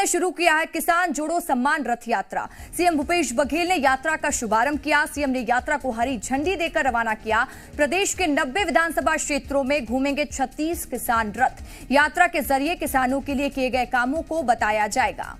ने शुरू किया है किसान जोड़ो सम्मान रथ यात्रा। सीएम भूपेश बघेल ने यात्रा का शुभारंभ किया। सीएम ने यात्रा को हरी झंडी देकर रवाना किया। प्रदेश के 90 विधानसभा क्षेत्रों में घूमेंगे 36 किसान रथ। यात्रा के जरिए किसानों के लिए किए गए कामों को बताया जाएगा।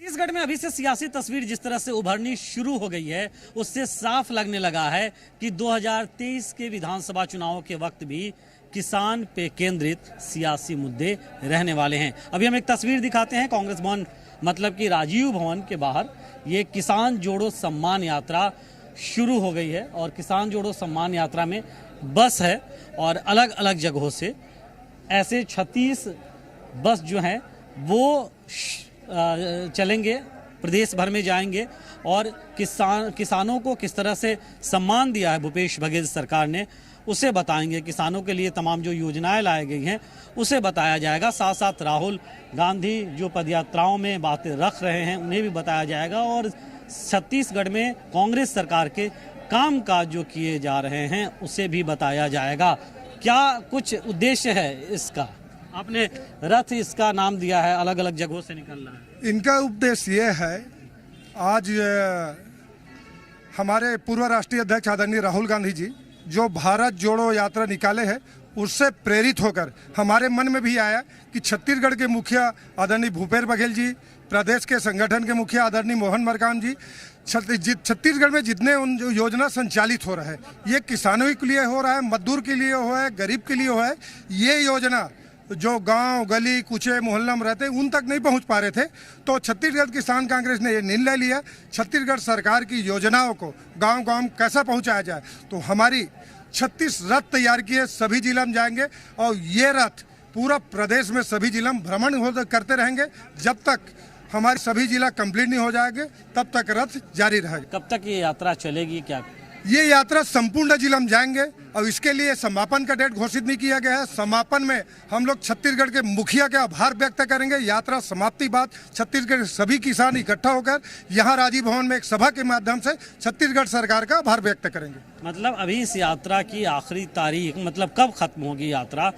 छत्तीसगढ़ में अभी से सियासी तस्वीर जिस तरह से उभरनी शुरू हो गई है, उससे साफ लगने लगा है कि 2023 के विधानसभा चुनावों के वक्त भी किसान पे केंद्रित सियासी मुद्दे रहने वाले हैं। अभी हम एक तस्वीर दिखाते हैं कांग्रेस भवन मतलब कि राजीव भवन के बाहर ये किसान जोड़ो सम्मान यात्रा शुरू हो गई है और किसान जोड़ो सम्मान यात्रा में बस है और अलग अलग जगहों से ऐसे 36 बस जो हैं वो चलेंगे, प्रदेश भर में जाएंगे और किसानों को किस तरह से सम्मान दिया है भूपेश बघेल सरकार ने उसे बताएंगे। किसानों के लिए तमाम जो योजनाएं लाई गई हैं उसे बताया जाएगा। साथ साथ राहुल गांधी जो पदयात्राओं में बातें रख रहे हैं उन्हें भी बताया जाएगा और छत्तीसगढ़ में कांग्रेस सरकार के कामकाज जो किए जा रहे हैं उसे भी बताया जाएगा। क्या कुछ उद्देश्य है इसका? आपने रथ इसका नाम दिया है, अलग अलग जगहों से निकल रहा है। इनका उद्देश्य ये है, आज हमारे पूर्व राष्ट्रीय अध्यक्ष आदरणीय राहुल गांधी जी जो भारत जोड़ो यात्रा निकाले हैं उससे प्रेरित होकर हमारे मन में भी आया कि छत्तीसगढ़ के मुखिया आदरणीय भूपेश बघेल जी, प्रदेश के संगठन के मुखिया आदरणीय मोहन मरकाम जी, छत्तीसगढ़ में जितने उन जो योजना संचालित हो रहा है ये किसानों के लिए हो रहा है, मजदूर के लिए हो है, गरीब के लिए हो है। ये योजना जो गांव गली कुचे मोहल्ला में रहते उन तक नहीं पहुंच पा रहे थे, तो छत्तीसगढ़ किसान कांग्रेस ने ये निर्णय लिया छत्तीसगढ़ सरकार की योजनाओं को गांव-गांव कैसा पहुंचाया जाए। तो हमारी 36 रथ तैयार किए, सभी जिला में जाएंगे और ये रथ पूरा प्रदेश में सभी जिला में भ्रमण करते रहेंगे। जब तक हमारे सभी जिला कंप्लीट नहीं हो जाएंगे तब तक रथ जारी रहेगा। कब तक ये यात्रा चलेगी? क्या ये यात्रा संपूर्ण जिला में जाएंगे और इसके लिए समापन का डेट घोषित नहीं किया गया है। समापन में हम लोग छत्तीसगढ़ के मुखिया के आभार व्यक्त करेंगे। यात्रा समाप्ति बाद छत्तीसगढ़ के सभी किसान इकट्ठा होकर यहाँ राजीव भवन में एक सभा के माध्यम से छत्तीसगढ़ सरकार का आभार व्यक्त करेंगे। मतलब अभी इस यात्रा की आखिरी तारीख मतलब कब खत्म होगी यात्रा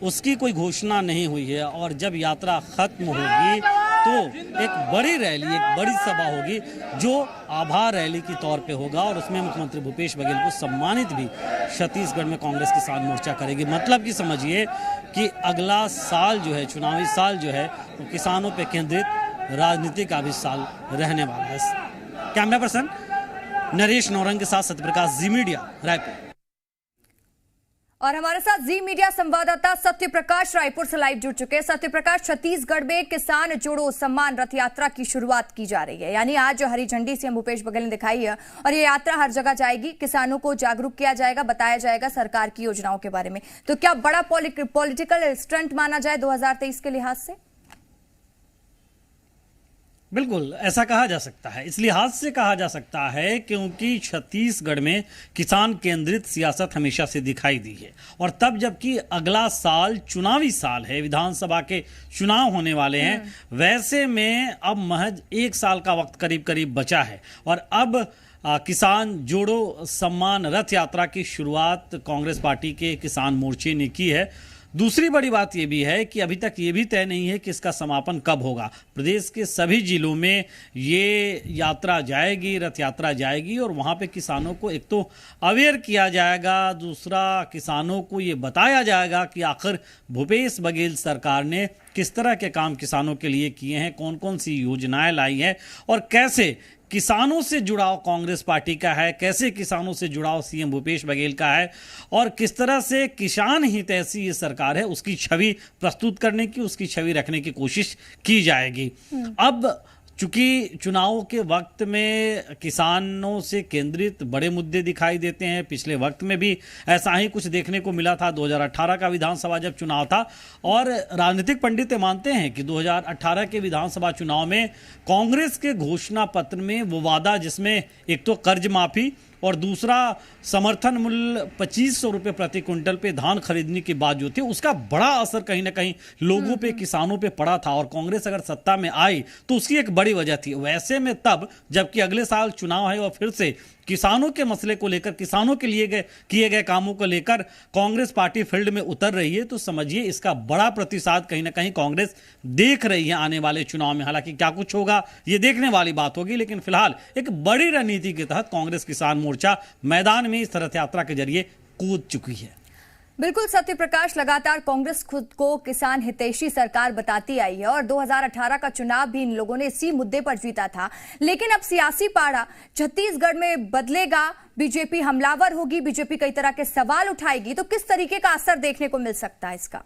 उसकी कोई घोषणा नहीं हुई है और जब यात्रा खत्म होगी तो एक बड़ी रैली, एक बड़ी सभा होगी जो आभार रैली के तौर पे होगा और उसमें मुख्यमंत्री भूपेश बघेल को सम्मानित भी छत्तीसगढ़ में कांग्रेस किसान मोर्चा करेगी। मतलब कि समझिए कि अगला साल जो है, चुनावी साल जो है, तो किसानों पे केंद्रित राजनीति का भी साल रहने वाला है। कैमरा पर्सन नरेश नौरंग के साथ सत्यप्रकाश, जी मीडिया, रायपुर। और हमारे साथ जी मीडिया संवाददाता सत्यप्रकाश रायपुर से लाइव जुड़ चुके हैं। सत्यप्रकाश, छत्तीसगढ़ में किसान जोड़ो सम्मान रथ यात्रा की शुरुआत की जा रही है, यानी आज हरी झंडी सीएम भूपेश बघेल ने दिखाई है और ये यात्रा हर जगह जाएगी। किसानों को जागरूक किया जाएगा, बताया जाएगा सरकार की योजनाओं के बारे में। तो क्या बड़ा पॉलिटिकल स्टंट माना जाए 2023 के लिहाज से? बिल्कुल ऐसा कहा जा सकता है। इस लिहाज से कहा जा सकता है क्योंकि छत्तीसगढ़ में किसान केंद्रित सियासत हमेशा से दिखाई दी है और तब जबकि अगला साल चुनावी साल है, विधानसभा के चुनाव होने वाले हैं, वैसे में अब महज 1 साल का वक्त करीब करीब बचा है और अब किसान जोड़ो सम्मान रथ यात्रा की शुरुआत कांग्रेस पार्टी के किसान मोर्चे ने की है। दूसरी बड़ी बात यह भी है कि अभी तक ये भी तय नहीं है कि इसका समापन कब होगा। प्रदेश के सभी जिलों में ये यात्रा जाएगी, रथ यात्रा जाएगी और वहाँ पे किसानों को एक तो अवेयर किया जाएगा, दूसरा किसानों को ये बताया जाएगा कि आखिर भूपेश बघेल सरकार ने किस तरह के काम किसानों के लिए किए हैं, कौन कौन सी योजनाएं लाई हैं और कैसे किसानों से जुड़ाव कांग्रेस पार्टी का है, कैसे किसानों से जुड़ाव सीएम भूपेश बघेल का है और किस तरह से किसान हित ऐसी ये सरकार है उसकी छवि प्रस्तुत करने की, उसकी छवि रखने की कोशिश की जाएगी। अब चूंकि चुनाव के वक्त में किसानों से केंद्रित बड़े मुद्दे दिखाई देते हैं, पिछले वक्त में भी ऐसा ही कुछ देखने को मिला था। 2018 का विधानसभा जब चुनाव था और राजनीतिक पंडित मानते हैं कि 2018 के विधानसभा चुनाव में कांग्रेस के घोषणा पत्र में वो वादा जिसमें एक तो कर्ज माफी और दूसरा समर्थन मूल्य 2500 रुपये प्रति क्विंटल पे धान खरीदने की बात जो थी उसका बड़ा असर कहीं ना कहीं लोगों पे, किसानों पे पड़ा था और कांग्रेस अगर सत्ता में आई तो उसकी एक बड़ी वजह थी। वैसे में तब जबकि अगले साल चुनाव है और फिर से किसानों के मसले को लेकर, किसानों के लिए किए गए कामों को लेकर कांग्रेस पार्टी फील्ड में उतर रही है, तो समझिए इसका बड़ा प्रतिसाद कहीं ना कहीं कांग्रेस देख रही है आने वाले चुनाव में। हालांकि क्या कुछ होगा ये देखने वाली बात होगी, लेकिन फिलहाल एक बड़ी रणनीति के तहत कांग्रेस किसान मोर्चा मैदान में इस रथ यात्रा के जरिए कूद चुकी है। बिल्कुल सत्य प्रकाश, लगातार कांग्रेस खुद को किसान हितैषी सरकार बताती आई है और 2018 का चुनाव भी इन लोगों ने इसी मुद्दे पर जीता था। लेकिन अब सियासी पारा छत्तीसगढ़ में बदलेगा, बीजेपी हमलावर होगी, बीजेपी कई तरह के सवाल उठाएगी, तो किस तरीके का असर देखने को मिल सकता है इसका?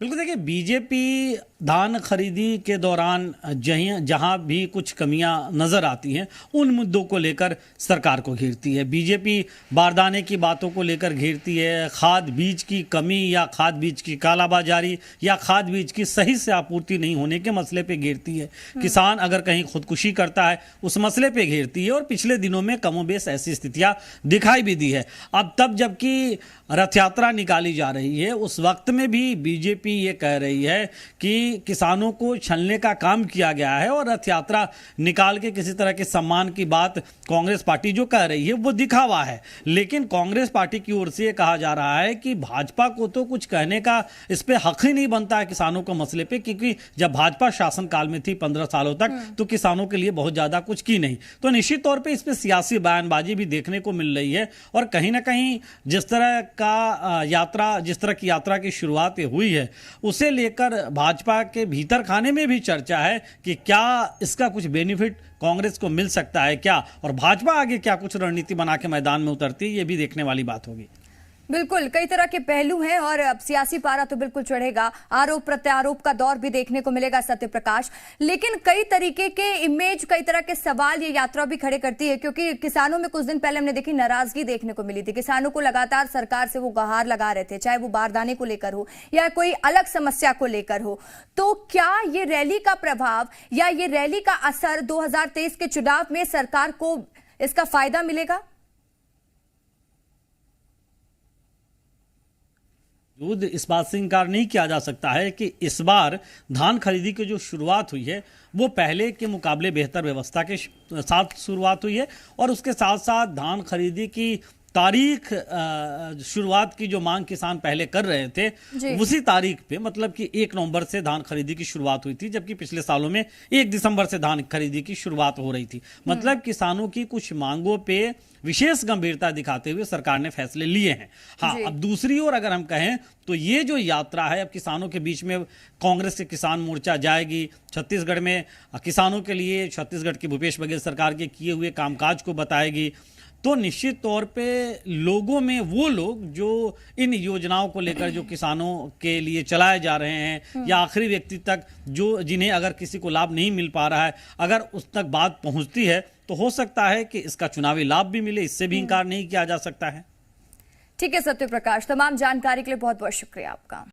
बिल्कुल, देखिए बीजेपी धान खरीदी के दौरान जहां भी कुछ कमियां नजर आती हैं उन मुद्दों को लेकर सरकार को घेरती है। बीजेपी बारदाने की बातों को लेकर घेरती है, खाद बीज की कमी या खाद बीज की कालाबाजारी या खाद बीज की सही से आपूर्ति नहीं होने के मसले पे घेरती है। किसान अगर कहीं खुदकुशी करता है उस मसले पे घेरती है, और पिछले दिनों में कमोबेश ऐसी स्थितियां दिखाई भी दी है। अब तब जबकि रथ यात्रा निकाली जा रही है उस वक्त में भी बीजेपी ये कह रही है कि किसानों को छलने का काम किया गया है, और रथ यात्रा निकाल के किसी तरह के सम्मान की बात कांग्रेस पार्टी जो कह रही है वो दिखावा है। लेकिन कांग्रेस पार्टी की ओर से कहा जा रहा है कि भाजपा को तो कुछ कहने का इस पे हक ही नहीं बनता है किसानों के मसले पे, क्योंकि जब भाजपा शासन काल में थी 15 सालों तक तो किसानों के लिए बहुत ज्यादा कुछ की नहीं। तो निश्चित तौर पर इस पे सियासी बयानबाजी भी देखने को मिल रही है, और कहीं ना कहीं जिस तरह की यात्रा की शुरुआत हुई है उसे लेकर भाजपा के भीतर खाने में भी चर्चा है कि क्या इसका कुछ बेनिफिट कांग्रेस को मिल सकता है क्या, और भाजपा आगे क्या कुछ रणनीति बना के मैदान में उतरती है, ये भी देखने वाली बात होगी। बिल्कुल, कई तरह के पहलू हैं और अब सियासी पारा तो बिल्कुल चढ़ेगा, आरोप प्रत्यारोप का दौर भी देखने को मिलेगा सत्य प्रकाश। लेकिन कई तरीके के इमेज, कई तरह के सवाल ये यात्रा भी खड़े करती है, क्योंकि किसानों में कुछ दिन पहले हमने देखी नाराजगी देखने को मिली थी। किसानों को लगातार सरकार से वो गुहार लगा रहे थे, चाहे वो बारदाने को लेकर हो या कोई अलग समस्या को लेकर हो। तो क्या ये रैली का प्रभाव या ये रैली का असर 2023 के चुनाव में सरकार को इसका फायदा मिलेगा? इस बात से इनकार नहीं किया जा सकता है कि इस बार धान खरीदी की जो शुरुआत हुई है वो पहले के मुकाबले बेहतर व्यवस्था के साथ शुरुआत हुई है, और उसके साथ साथ धान खरीदी की तारीख शुरुआत की जो मांग किसान पहले कर रहे थे उसी तारीख पे, मतलब कि 1 नवंबर से धान खरीदी की शुरुआत हुई थी, जबकि पिछले सालों में 1 दिसंबर से धान खरीदी की शुरुआत हो रही थी। मतलब किसानों की कुछ मांगों पे विशेष गंभीरता दिखाते हुए सरकार ने फैसले लिए हैं। हाँ, अब दूसरी ओर अगर हम कहें तो ये जो यात्रा है अब किसानों के बीच में कांग्रेस के किसान मोर्चा जाएगी, छत्तीसगढ़ में किसानों के लिए छत्तीसगढ़ की भूपेश बघेल सरकार के किए हुए कामकाज को बताएगी, तो निश्चित तौर पे लोगों में वो लोग जो इन योजनाओं को लेकर जो किसानों के लिए चलाए जा रहे हैं या आखिरी व्यक्ति तक जो जिन्हें अगर किसी को लाभ नहीं मिल पा रहा है, अगर उस तक बात पहुंचती है तो हो सकता है कि इसका चुनावी लाभ भी मिले, इससे भी इनकार नहीं किया जा सकता है। ठीक है सत्य प्रकाश, तमाम जानकारी के लिए बहुत बहुत शुक्रिया आपका।